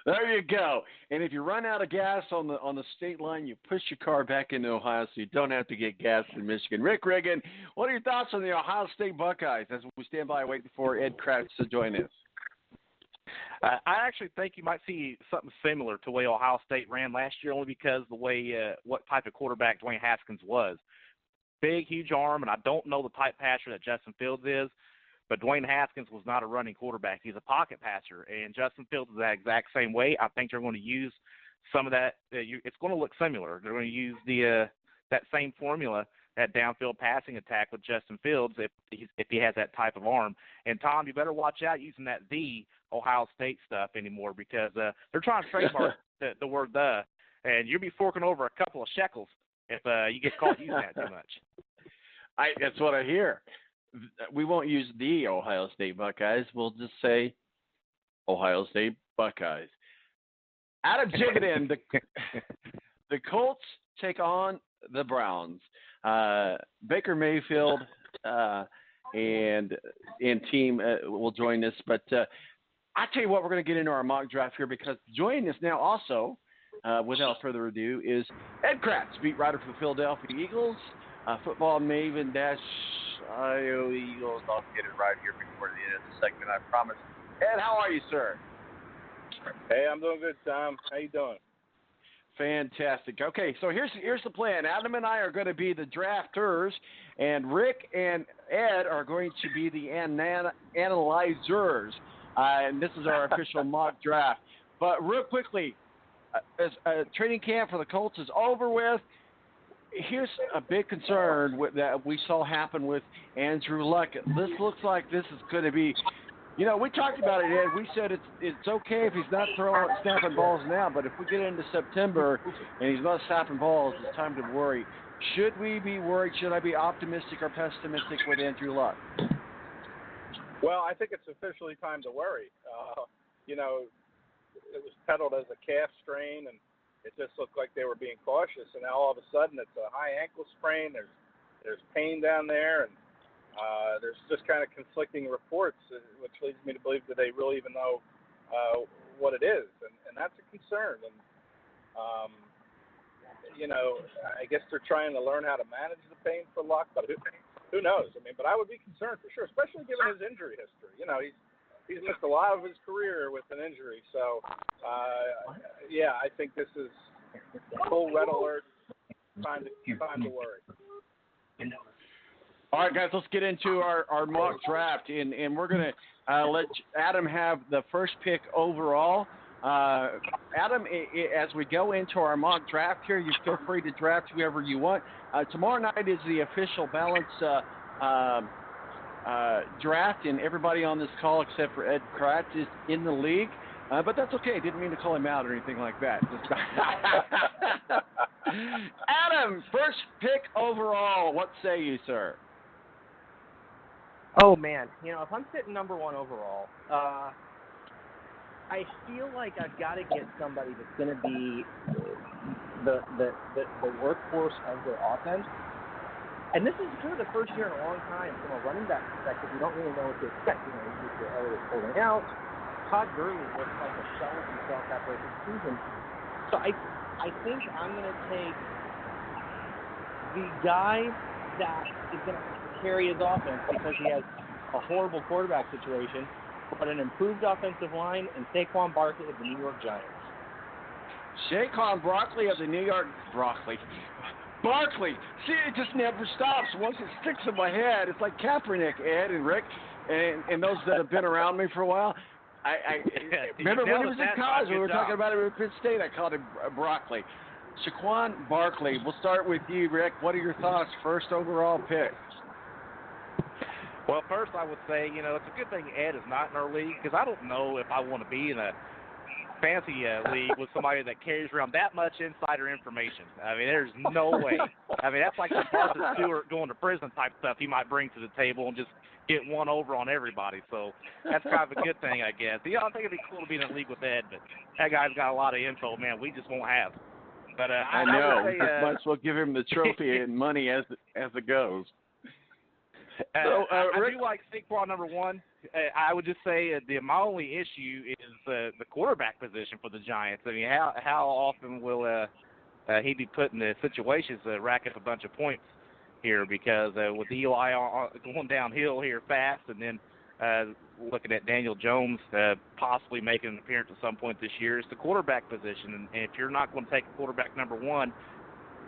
There you go. And if you run out of gas on the state line, you push your car back into Ohio so you don't have to get gas in Michigan. Rick Riggin, what are your thoughts on the Ohio State Buckeyes as we stand by waiting for Ed Kracz to join us? I actually think you might see something similar to the way Ohio State ran last year, only because the way what type of quarterback Dwayne Haskins was. Big, huge arm, and I don't know the type passer that Justin Fields is, but Dwayne Haskins was not a running quarterback. He's a pocket passer, and Justin Fields is that exact same way. I think they're going to use some of that. It's going to look similar. They're going to use that same formula, that downfield passing attack with Justin Fields if he has that type of arm. And, Tom, you better watch out using that "the" Ohio State stuff anymore, because they're trying to trademark the word "the," and you'll be forking over a couple of shekels if you get caught using that too much. That's what I hear. We won't use the Ohio State Buckeyes. We'll just say Ohio State Buckeyes. Adam Jiggin, the Colts take on the Browns. Baker Mayfield and team will join us. But I tell you what, we're going to get into our mock draft here, because joining us now also, without further ado, is Ed Kracz, beat writer for the Philadelphia Eagles, football maven Iowa Eagles. I'll get it right here before the end of the segment, I promise. Ed, how are you, sir? Hey, I'm doing good, Tom. How you doing? Fantastic. Okay, so here's the plan. Adam and I are going to be the drafters, and Rick and Ed are going to be the analyzers. And this is our official mock draft. But real quickly, as training camp for the Colts is over with, here's a big concern that we saw happen with Andrew Luck. This looks like this is going to be, we talked about it, Ed. We said it's okay if he's not snapping balls now, but if we get into September and he's not snapping balls, it's time to worry. Should we be worried? Should I be optimistic or pessimistic with Andrew Luck? Well, I think it's officially time to worry. It was peddled as a calf strain, and it just looked like they were being cautious. And now all of a sudden it's a high ankle sprain. There's pain down there, and there's just kind of conflicting reports, which leads me to believe that they really even know what it is, and that's a concern. And I guess they're trying to learn how to manage the pain for Luck, but who knows? But I would be concerned for sure, especially given his injury history. He's missed a lot of his career with an injury. So, I think this is full red alert. Time to worry. All right, guys, let's get into our mock draft, and we're going to let Adam have the first pick overall. Adam, as we go into our mock draft here, you feel free to draft whoever you want. Tomorrow night is the official balance draft, and everybody on this call except for Ed Kracz is in the league. But that's okay. Didn't mean to call him out or anything like that. Adam, first pick overall. What say you, sir? Oh, man. If I'm sitting number one overall, I feel like I've got to get somebody that's going to be the workhorse of their offense. And this is kind of the first year in a long time from a running back perspective. We don't really know what to expect. Elliott holding out. Todd Gurley looks like a shell of himself after the season. So I think I'm going to take the guy that is going to carry his offense because he has a horrible quarterback situation, but an improved offensive line, and Saquon Barkley of the New York Giants. Saquon Barkley of the New York Barkley. See, it just never stops. Once it sticks in my head, it's like Kaepernick, Ed and Rick, and those that have been around me for a while. I remember when he was in college, we were talking about it at Penn State, I called him Broccoli. Saquon Barkley, we'll start with you, Rick. What are your thoughts? First overall pick. Well, first I would say, it's a good thing Ed is not in our league, because I don't know if I want to be in a fancy league with somebody that carries around that much insider information. There's no way. That's like the Martha Stewart going to prison type stuff he might bring to the table and just get one over on everybody. So that's kind of a good thing, I guess. I think it'd be cool to be in a league with Ed, but that guy's got a lot of info, man, we just won't have. But I know. We might as well give him the trophy and money as it goes. I do like Saquon number one. I would just say my only issue is the quarterback position for the Giants. I mean, how often will he be put in the situations to rack up a bunch of points here? Because with Eli going downhill here fast, and then looking at Daniel Jones possibly making an appearance at some point this year, it's the quarterback position. And if you're not going to take a quarterback number one,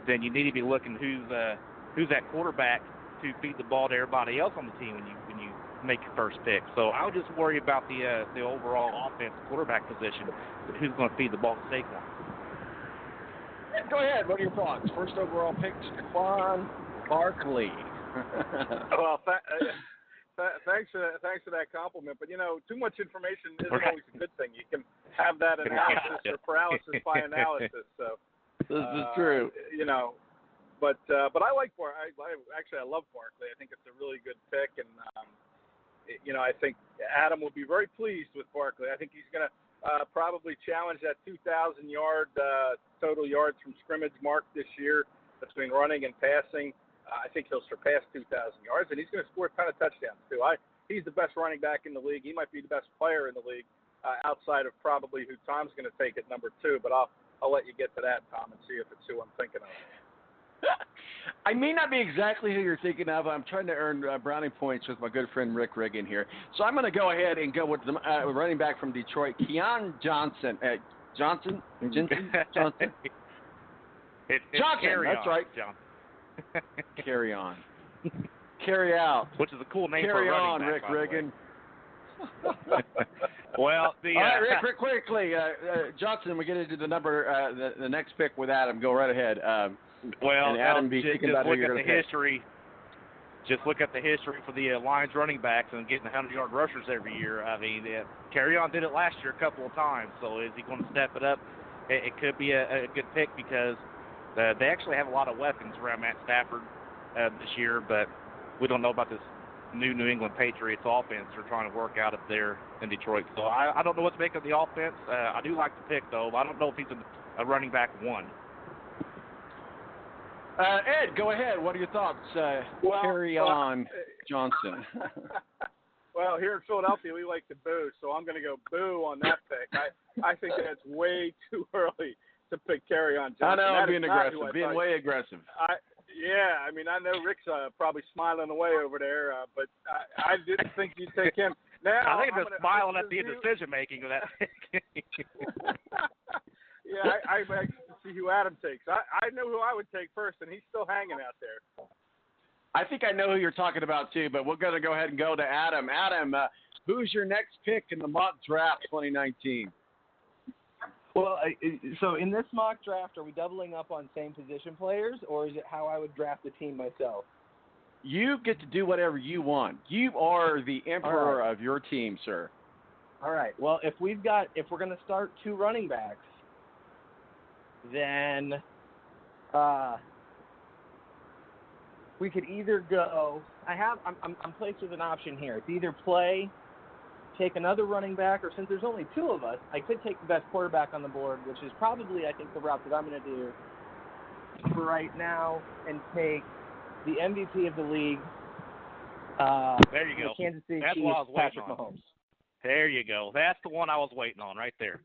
then you need to be looking who's that quarterback to feed the ball to everybody else on the team when you make your first pick. So I would just worry about the overall offense quarterback position, who's going to feed the ball to Saquon. Go ahead. What are your thoughts? First overall pick, Saquon Barkley. Well, thanks for that compliment. But too much information isn't always a good thing. You can have that analysis or paralysis by analysis. So this is true. But I like Barkley. I love Barkley. I think it's a really good pick, and I think Adam will be very pleased with Barkley. I think he's going to probably challenge that 2,000-yard total yards from scrimmage mark this year between running and passing. I think he'll surpass 2,000 yards, and he's going to score a ton of touchdowns too. He's the best running back in the league. He might be the best player in the league outside of probably who Tom's going to take at number 2. But I'll let you get to that, Tom, and see if it's who I'm thinking of. I may not be exactly who you're thinking of. I'm trying to earn brownie points with my good friend Rick Riggin here. So I'm going to go ahead and go with the running back from Detroit, Keon Johnson. Johnson? Johnson? It's Johnson, that's right. Carry on. Carry out. Which is a cool name Carry for a on, running back, Rick Riggin. Well, all right, Rick, quickly. Johnson, we get into the number, the next pick with Adam. Go right ahead. Well, Adam, just look at the history. Just look at the history for the Lions running backs and getting 100-yard rushers every year. I mean, Carry-On did it last year a couple of times. So is he going to step it up? It could be a good pick because they actually have a lot of weapons around Matt Stafford this year, but we don't know about this New England Patriots offense they're trying to work out up there in Detroit. So I don't know what to make of the offense. I do like the pick, though, but I don't know if he's a running back one. Ed, go ahead. What are your thoughts? Carry on, Johnson. Well, here in Philadelphia, we like to boo, so I'm going to go boo on that pick. I think that's way too early to pick Carry On Johnson. I know, I'm being aggressive, way aggressive. I mean, I know Rick's probably smiling away over there, but I didn't think you'd take him. Now, I think they're smiling at the decision-making of that pick. Yeah, I see who Adam takes. I know who I would take first, and he's still hanging out there. I think I know who you're talking about, too, but we're going to go ahead and go to Adam. Adam, who's your next pick in the mock draft 2019? Well, so in this mock draft, are we doubling up on same position players, or is it how I would draft the team myself? You get to do whatever you want. You are the emperor of your team, sir. All right. Well, if we're going to start 2 running backs, then we could either go. I'm placed with an option here. It's either take another running back, or since there's only 2 of us, I could take the best quarterback on the board, which is probably, I think, the route that I'm going to do for right now, and take the MVP of the league. There you go. The Kansas City That's Chiefs, what I was waiting Patrick on. Mahomes. There you go. That's the one I was waiting on right there.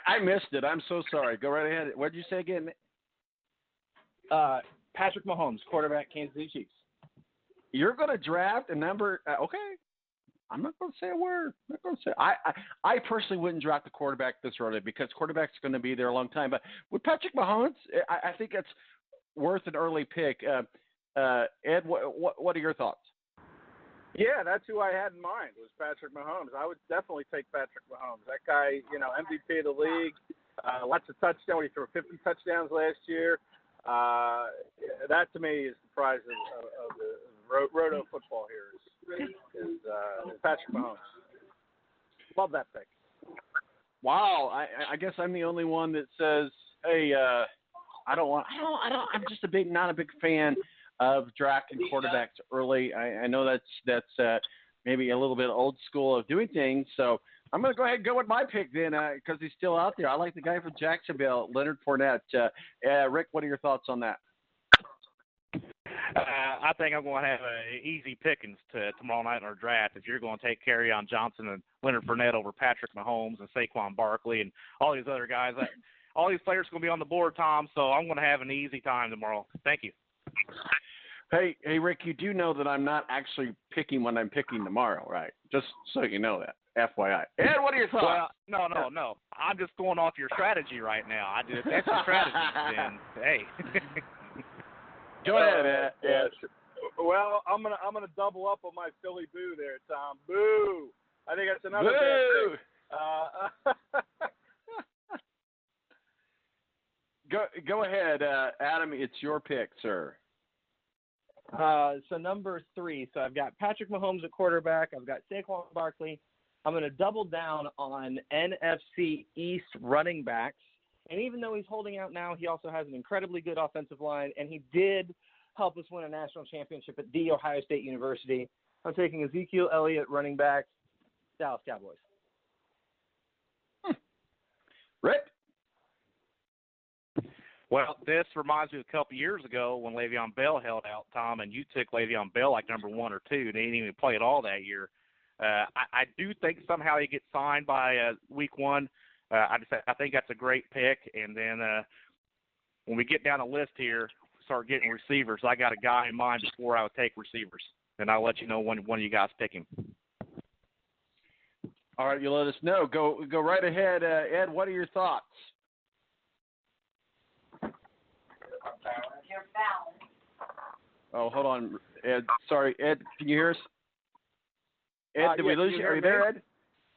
I missed it. I'm so sorry. Go right ahead. What did you say again? Patrick Mahomes, quarterback, Kansas City Chiefs. You're going to draft a number. Okay. I'm not going to say a word. I'm not going to say. I personally wouldn't draft the quarterback this early because quarterback's going to be there a long time. But with Patrick Mahomes, I think it's worth an early pick. Ed, what are your thoughts? Yeah, that's who I had in mind was Patrick Mahomes. I would definitely take Patrick Mahomes. That guy, MVP of the league, lots of touchdowns. He threw 50 touchdowns last year. That to me is the prize of the roto football here is Patrick Mahomes. Love that pick. Wow, I guess I'm the only one that says, hey, I'm just not a big fan of drafting quarterbacks early. I know that's maybe a little bit old school of doing things. So I'm going to go ahead and go with my pick then because he's still out there. I like the guy from Jacksonville, Leonard Fournette. Rick, what are your thoughts on that? I think I'm going to have easy pickings tomorrow night in our draft if you're going to take Kerryon Johnson and Leonard Fournette over Patrick Mahomes and Saquon Barkley and all these other guys. All these players are going to be on the board, Tom, so I'm going to have an easy time tomorrow. Thank you. Hey, Rick, you do know that I'm not actually picking when I'm picking tomorrow, right? Just so you know that. FYI. Ed, what are your thoughts? Well, no. I'm just going off your strategy right now. If that's your strategy, then hey. Go ahead, Ed. Yeah, sure. Well, I'm gonna double up on my Philly boo there, Tom. Boo! I think that's another bad thing. Go ahead, Adam. It's your pick, sir. So number 3. So I've got Patrick Mahomes at quarterback. I've got Saquon Barkley. I'm going to double down on NFC East running backs. And even though he's holding out now, he also has an incredibly good offensive line, and he did help us win a national championship at The Ohio State University. I'm taking Ezekiel Elliott, running back, Dallas Cowboys. Rick? Well, this reminds me of a couple years ago when Le'Veon Bell held out, Tom, and you took Le'Veon Bell like number 1 or 2. They didn't even play at all that year. I do think somehow he gets signed by week 1. I think that's a great pick. And then when we get down the list here, start getting receivers, I got a guy in mind before I would take receivers. And I'll let you know when one of you guys pick him. All right, you let us know. Go right ahead. Ed, what are your thoughts? Oh, hold on, Ed. Sorry, Ed, can you hear us? Ed, did we lose you? Are you there, Ed?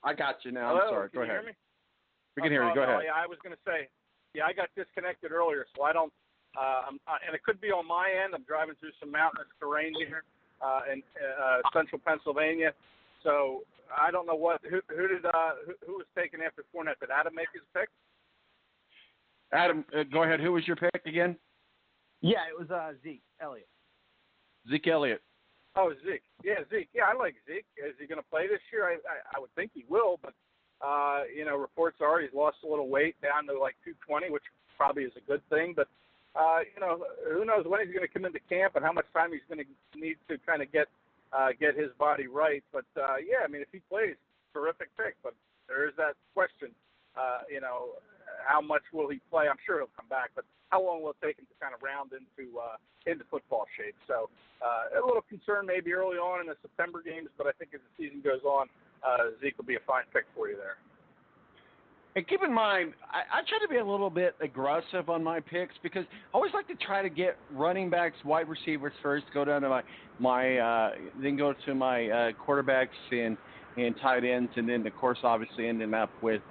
I got you now. Hello, I'm sorry. Go ahead. Hear me? We can hear you. Go ahead. Yeah, I was going to say, I got disconnected earlier, so I don't. And it could be on my end. I'm driving through some mountainous terrain here in central Pennsylvania, so I don't know who was taken after Fournette. Did Adam make his pick? Adam, go ahead. Who was your pick again? Yeah, it was Zeke Elliott. Zeke Elliott. Oh, Zeke. Yeah, Zeke. Yeah, I like Zeke. Is he going to play this year? I would think he will, but, reports are he's lost a little weight down to like 220, which probably is a good thing. But, who knows when he's going to come into camp and how much time he's going to need to kind of get his body right. But, if he plays, terrific pick. But there is that question, how much will he play? I'm sure he'll come back, but how long will it take him to kind of round into football shape? So a little concern maybe early on in the September games, but I think as the season goes on, Zeke will be a fine pick for you there. And keep in mind, I try to be a little bit aggressive on my picks because I always like to try to get running backs, wide receivers first, go down to then go to my quarterbacks and tight ends, and then of course obviously ending up with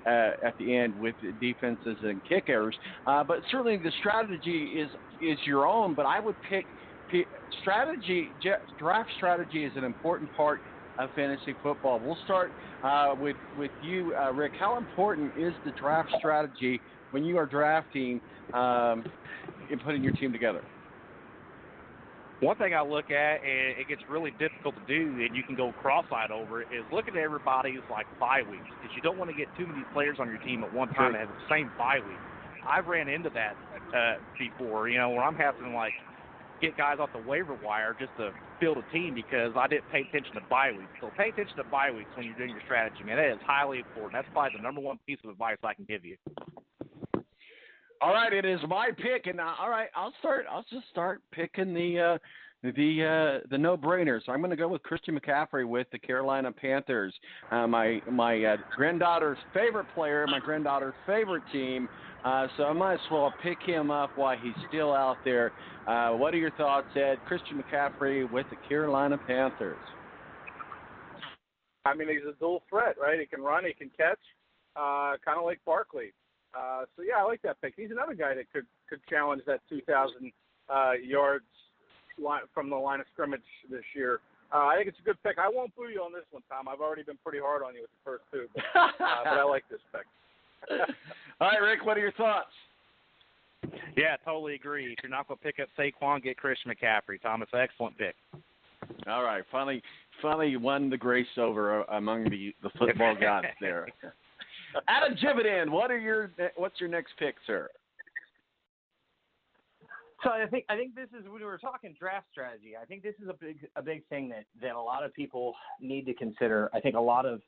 at the end with defenses and kickers. But certainly the strategy is your own. But I would pick draft strategy is an important part of fantasy football. We'll start with you, Rick. How important is the draft strategy when you are drafting and putting your team together? One thing I look at, and it gets really difficult to do, and you can go cross-eyed over it, is look at everybody's bye weeks, because you don't want to get too many players on your team at one time that have the same bye week. I've ran into that before, where I'm having to get guys off the waiver wire just to build a team because I didn't pay attention to bye weeks. So pay attention to bye weeks when you're doing your strategy, man. That is highly important. That's probably the number one piece of advice I can give you. All right, it is my pick, and all right, I'll just start picking the no-brainers. So I'm going to go with Christian McCaffrey with the Carolina Panthers. My granddaughter's favorite player, my granddaughter's favorite team. So I might as well pick him up while he's still out there. What are your thoughts, Ed? Christian McCaffrey with the Carolina Panthers. I mean, he's a dual threat, right? He can run, he can catch, kind of like Barkley. So yeah, I like that pick. He's another guy that could challenge that 2,000 yards from the line of scrimmage this year. I think it's a good pick. I won't boo you on this one, Tom. I've already been pretty hard on you with the first two, but I like this pick. All right, Rick, what are your thoughts? Yeah, totally agree. If you're not going to pick up Saquon, get Christian McCaffrey. Tom, it's an excellent pick. All right, finally you won the grace over among the football gods there. Adam Jividan, what's your next pick, sir? So I think this is, when we were talking draft strategy, I think this is a big thing that a lot of people need to consider. I think a lot of